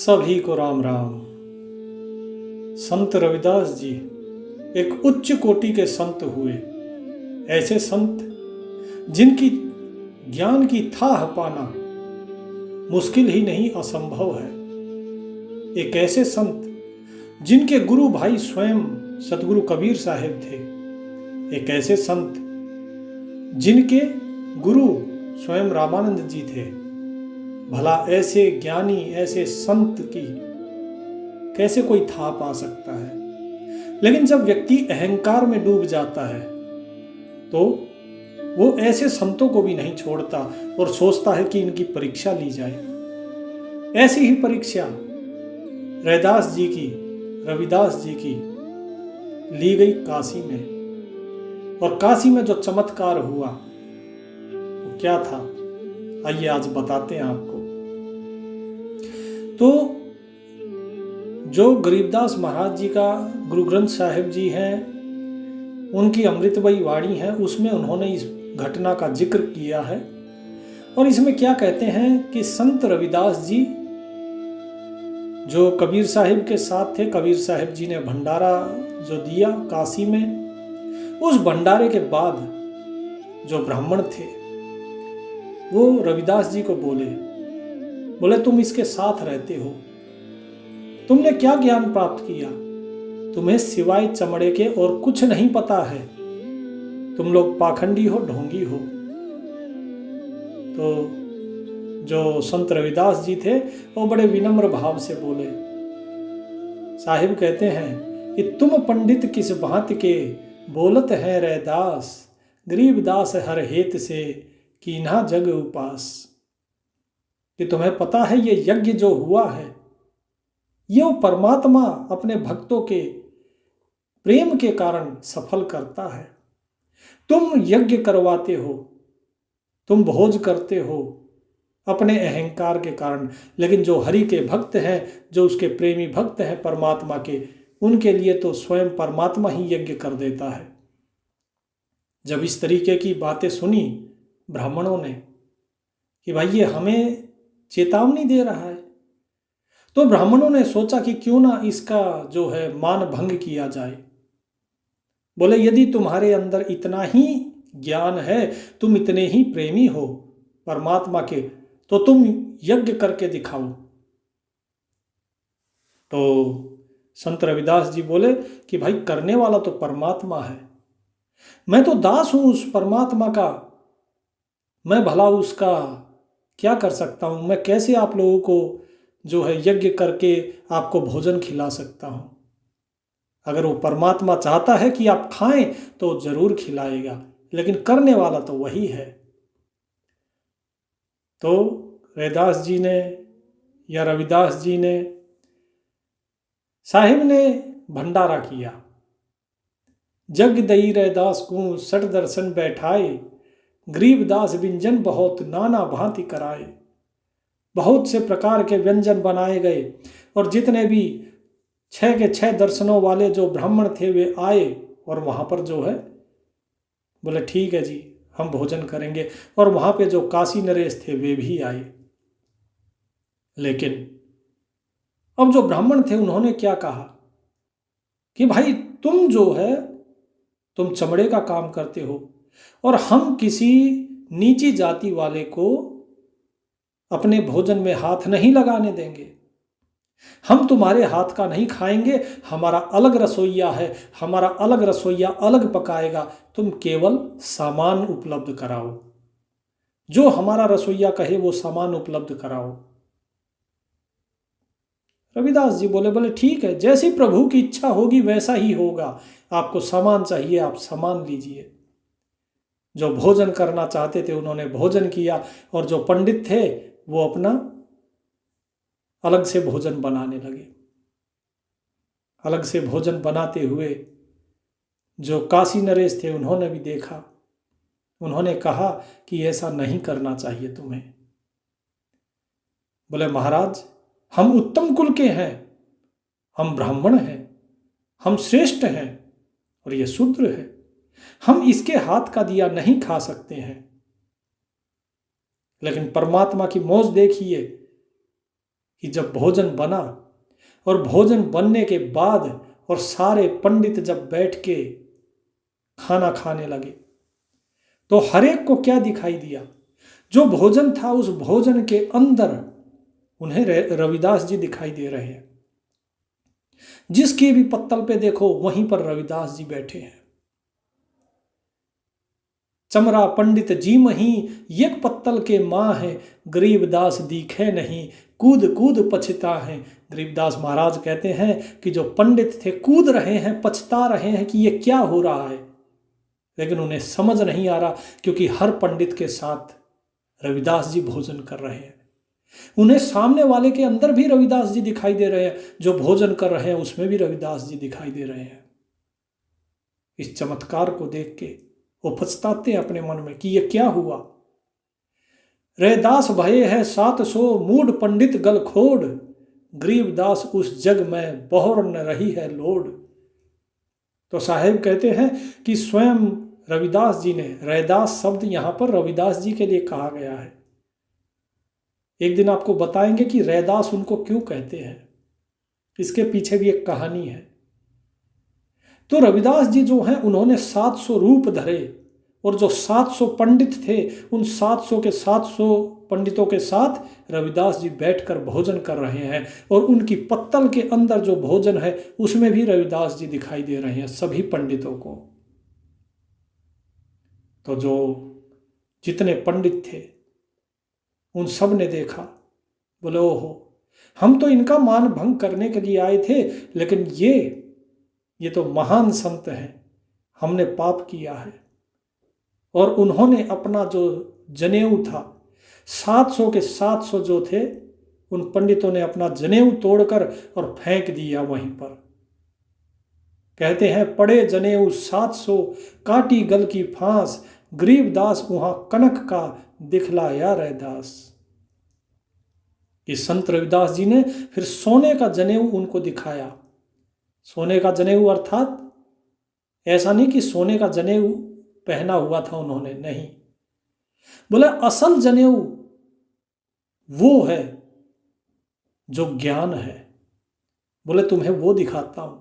सभी को राम राम। संत रविदास जी एक उच्च कोटि के संत हुए। ऐसे संत जिनकी ज्ञान की थाह पाना मुश्किल ही नहीं असंभव है। एक ऐसे संत जिनके गुरु भाई स्वयं सतगुरु कबीर साहिब थे। एक ऐसे संत जिनके गुरु स्वयं रामानंद जी थे। भला ऐसे ज्ञानी ऐसे संत की कैसे कोई था पा सकता है। लेकिन जब व्यक्ति अहंकार में डूब जाता है तो वो ऐसे संतों को भी नहीं छोड़ता और सोचता है कि इनकी परीक्षा ली जाए। ऐसी ही परीक्षा रविदास जी की ली गई काशी में। और काशी में जो चमत्कार हुआ वो क्या था, आइए आज बताते हैं आपको। तो जो गरीबदास महाराज जी का गुरु ग्रंथ साहिब जी हैं, उनकी अमृतमयी वाणी है, उसमें उन्होंने इस घटना का जिक्र किया है। और इसमें क्या कहते हैं कि संत रविदास जी जो कबीर साहिब के साथ थे, कबीर साहिब जी ने भंडारा जो दिया काशी में, उस भंडारे के बाद जो ब्राह्मण थे वो रविदास जी को बोले तुम इसके साथ रहते हो, तुमने क्या ज्ञान प्राप्त किया? तुम्हें सिवाय चमड़े के और कुछ नहीं पता है, तुम लोग पाखंडी हो, ढोंगी हो। तो जो संत रविदास जी थे वो बड़े विनम्र भाव से बोले। साहिब कहते हैं कि तुम पंडित किस बात के बोलत है रैदास, गरीबदास हर हेत से कीन्हा जग उपास। कि तुम्हें पता है ये यज्ञ जो हुआ है ये वो परमात्मा अपने भक्तों के प्रेम के कारण सफल करता है। तुम यज्ञ करवाते हो, तुम भोज करते हो अपने अहंकार के कारण, लेकिन जो हरि के भक्त हैं, जो उसके प्रेमी भक्त हैं परमात्मा के, उनके लिए तो स्वयं परमात्मा ही यज्ञ कर देता है। जब इस तरीके की बातें सुनी ब्राह्मणों ने कि भाई ये हमें चेतावनी दे रहा है, तो ब्राह्मणों ने सोचा कि क्यों ना इसका जो है मान भंग किया जाए। बोले यदि तुम्हारे अंदर इतना ही ज्ञान है, तुम इतने ही प्रेमी हो परमात्मा के, तो तुम यज्ञ करके दिखाओ। तो संत रविदास जी बोले कि भाई करने वाला तो परमात्मा है, मैं तो दास हूं उस परमात्मा का, मैं भला उसका क्या कर सकता हूं? मैं कैसे आप लोगों को जो है यज्ञ करके आपको भोजन खिला सकता हूं? अगर वो परमात्मा चाहता है कि आप खाएं तो जरूर खिलाएगा, लेकिन करने वाला तो वही है। तो रविदास जी ने या रविदास जी ने साहिब ने भंडारा किया। जग दई रैदास को सठ दर्शन बैठाए, गरीबदास व्यंजन बहुत नाना भांति कराए। बहुत से प्रकार के व्यंजन बनाए गए और जितने भी 6 के 6 दर्शनों वाले जो ब्राह्मण थे वे आए और वहाँ पर जो है बोले ठीक है जी हम भोजन करेंगे। और वहाँ पे जो काशी नरेश थे वे भी आए। लेकिन अब जो ब्राह्मण थे उन्होंने क्या कहा कि भाई तुम जो है तुम चमड़े का काम करते हो और हम किसी नीची जाति वाले को अपने भोजन में हाथ नहीं लगाने देंगे, हम तुम्हारे हाथ का नहीं खाएंगे, हमारा अलग रसोइया है, हमारा अलग रसोइया अलग पकाएगा, तुम केवल सामान उपलब्ध कराओ, जो हमारा रसोइया कहे वो सामान उपलब्ध कराओ। रविदास जी बोले ठीक है, जैसी प्रभु की इच्छा होगी वैसा ही होगा, आपको सामान चाहिए आप सामान लीजिए। जो भोजन करना चाहते थे उन्होंने भोजन किया और जो पंडित थे वो अपना अलग से भोजन बनाने लगे। अलग से भोजन बनाते हुए जो काशी नरेश थे उन्होंने भी देखा, उन्होंने कहा कि ऐसा नहीं करना चाहिए तुम्हें। बोले महाराज हम उत्तम कुल के हैं, हम ब्राह्मण हैं, हम श्रेष्ठ हैं और ये शूद्र है, हम इसके हाथ का दिया नहीं खा सकते हैं। लेकिन परमात्मा की मौज देखिए, कि जब भोजन बना और भोजन बनने के बाद और सारे पंडित जब बैठ के खाना खाने लगे तो हर एक को क्या दिखाई दिया? जो भोजन था उस भोजन के अंदर उन्हें रविदास जी दिखाई दे रहे हैं। जिसके भी पत्तल पे देखो वहीं पर रविदास जी बैठे हैं। चमरा पंडित जी मही एक पत्तल के माँ है, गरीबदास दिखे नहीं, कूद कूद पछता है। गरीबदास महाराज कहते हैं कि जो पंडित थे कूद रहे हैं, पछता रहे हैं कि ये क्या हो रहा है, लेकिन उन्हें समझ नहीं आ रहा क्योंकि हर पंडित के साथ रविदास जी भोजन कर रहे हैं। उन्हें सामने वाले के अंदर भी रविदास जी दिखाई दे रहे हैं, जो भोजन कर रहे हैं उसमें भी रविदास जी दिखाई दे रहे हैं। इस चमत्कार को देख के वो पछताते हैं अपने मन में कि ये क्या हुआ। रैदास भये है 700 मूड पंडित गल खोड़, गरीबदास उस जग में बहुर न रही है लोड। तो साहेब कहते हैं कि स्वयं रविदास जी ने, रैदास शब्द यहाँ पर रविदास जी के लिए कहा गया है। एक दिन आपको बताएंगे कि रैदास उनको क्यों कहते हैं, इसके पीछे भी एक कहानी है। तो रविदास जी जो हैं उन्होंने 700 रूप धरे और जो 700 पंडित थे उन 700 के 700 पंडितों के साथ रविदास जी बैठकर भोजन कर रहे हैं और उनकी पत्तल के अंदर जो भोजन है उसमें भी रविदास जी दिखाई दे रहे हैं सभी पंडितों को। तो जो जितने पंडित थे उन सब ने देखा, बोले ओहो, हम तो इनका मान भंग करने के लिए आए थे, लेकिन ये तो महान संत हैं, हमने पाप किया है। और उन्होंने अपना जो जनेऊ था, 700 के 700 जो थे उन पंडितों ने अपना जनेऊ तोड़कर और फेंक दिया वहीं पर। कहते हैं पड़े जनेऊ 700 काटी गल की फांस, गरीबदास वहां कनक का दिखलाया रैदास। कि संत रविदास जी ने फिर सोने का जनेऊ उनको दिखाया। सोने का जनेऊ अर्थात ऐसा नहीं कि सोने का जनेऊ पहना हुआ था उन्होंने, नहीं, बोले असल जनेऊ वो है जो ज्ञान है। बोले तुम्हें वो दिखाता हूं,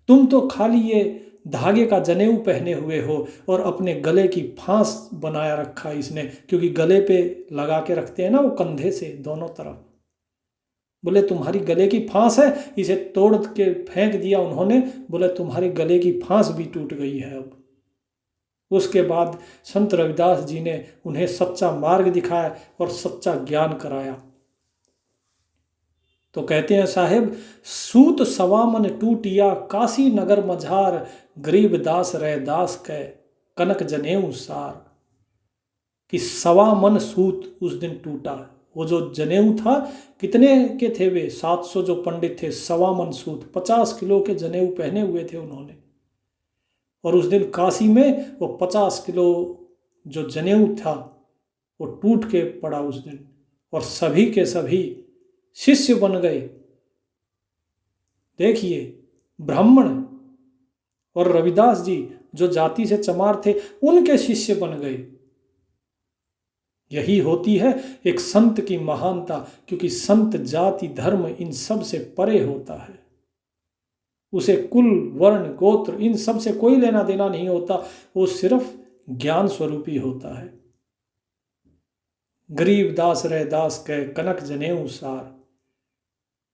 तुम तो खाली ये धागे का जनेऊ पहने हुए हो और अपने गले की फांस बनाया रखा इसने, क्योंकि गले पे लगा के रखते हैं ना वो कंधे से दोनों तरफ। बोले तुम्हारी गले की फांस है, इसे तोड़ के फेंक दिया उन्होंने। बोले तुम्हारे गले की फांस भी टूट गई है अब। उसके बाद संत रविदास जी ने उन्हें सच्चा मार्ग दिखाया और सच्चा ज्ञान कराया। तो कहते हैं साहेब, सूत सवामन टूटिया काशी नगर मझार, गरीबदास रैदास कै कनक जनेऊ सार। कि 1.25 मन सूत उस दिन टूटा। वो जो जनेऊ था कितने के थे वे 700 जो पंडित थे, 1.25 मन सूत 50 किलो के जनेऊ पहने हुए थे उन्होंने। और उस दिन काशी में वो 50 किलो जो जनेऊ था वो टूट के पड़ा उस दिन, और सभी के सभी शिष्य बन गए। देखिए, ब्राह्मण और रविदास जी जो जाति से चमार थे उनके शिष्य बन गए। यही होती है एक संत की महानता, क्योंकि संत जाति धर्म इन सब से परे होता है। उसे कुल वर्ण गोत्र इन सब से कोई लेना देना नहीं होता, वो सिर्फ ज्ञान स्वरूपी होता है। गरीबदास रैदास के कनक जनेऊ सार।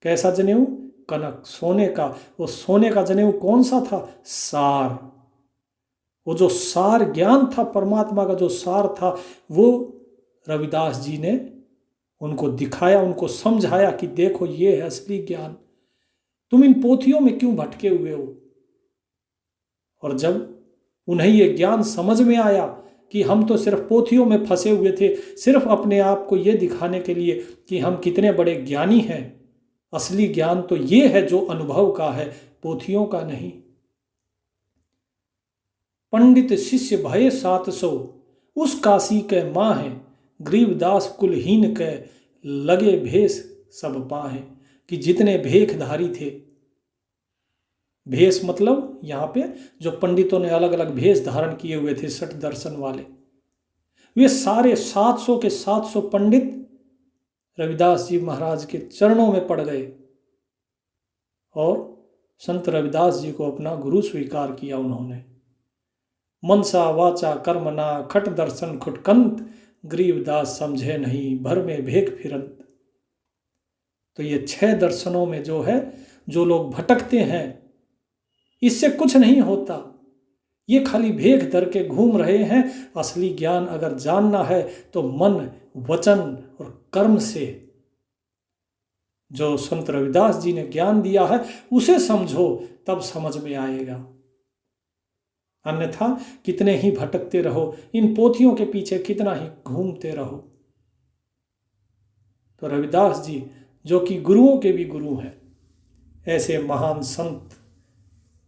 कैसा जनेऊ? कनक, सोने का। वो सोने का जनेऊ कौन सा था? सार। वो जो सार ज्ञान था, परमात्मा का जो सार था, वो रविदास जी ने उनको दिखाया, उनको समझाया कि देखो ये है असली ज्ञान, तुम इन पोथियों में क्यों भटके हुए हो। और जब उन्हें ये ज्ञान समझ में आया कि हम तो सिर्फ पोथियों में फंसे हुए थे, सिर्फ अपने आप को ये दिखाने के लिए कि हम कितने बड़े ज्ञानी हैं, असली ज्ञान तो ये है जो अनुभव का है, पोथियों का नहीं। पंडित शिष्य भये 700 उस काशी के माँ है, गरीबदास कुलहीन के लगे भेष सब पाहे। कि जितने भेखधारी थे, भेष मतलब यहाँ पे जो पंडितों ने अलग अलग भेष धारण किए हुए थे सठ दर्शन वाले, वे सारे 700 के 700 पंडित रविदास जी महाराज के चरणों में पड़ गए और संत रविदास जी को अपना गुरु स्वीकार किया उन्होंने। मनसा वाचा कर्मना खट दर्शन खुटकंत, गरीबदास समझे नहीं भर में भेख फिरंत। तो ये 6 दर्शनों में जो है, जो लोग भटकते हैं, इससे कुछ नहीं होता, ये खाली भेख धर के घूम रहे हैं। असली ज्ञान अगर जानना है तो मन, वचन और कर्म से, जो संत रविदास जी ने ज्ञान दिया है उसे समझो, तब समझ में आएगा। अन्यथा कितने ही भटकते रहो, इन पोथियों के पीछे कितना ही घूमते रहो। तो रविदास जी जो कि गुरुओं के भी गुरु हैं, ऐसे महान संत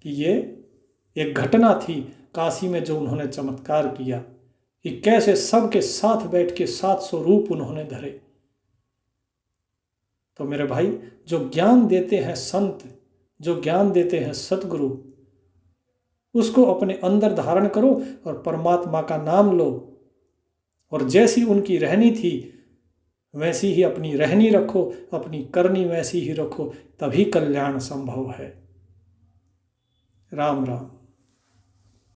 की ये एक घटना थी काशी में जो उन्होंने चमत्कार किया कि कैसे सबके साथ बैठ के 700 रूप उन्होंने धरे। तो मेरे भाई, जो ज्ञान देते हैं संत, जो ज्ञान देते हैं सतगुरु, उसको अपने अंदर धारण करो और परमात्मा का नाम लो, और जैसी उनकी रहनी थी वैसी ही अपनी रहनी रखो, अपनी करनी वैसी ही रखो, तभी कल्याण संभव है। राम राम।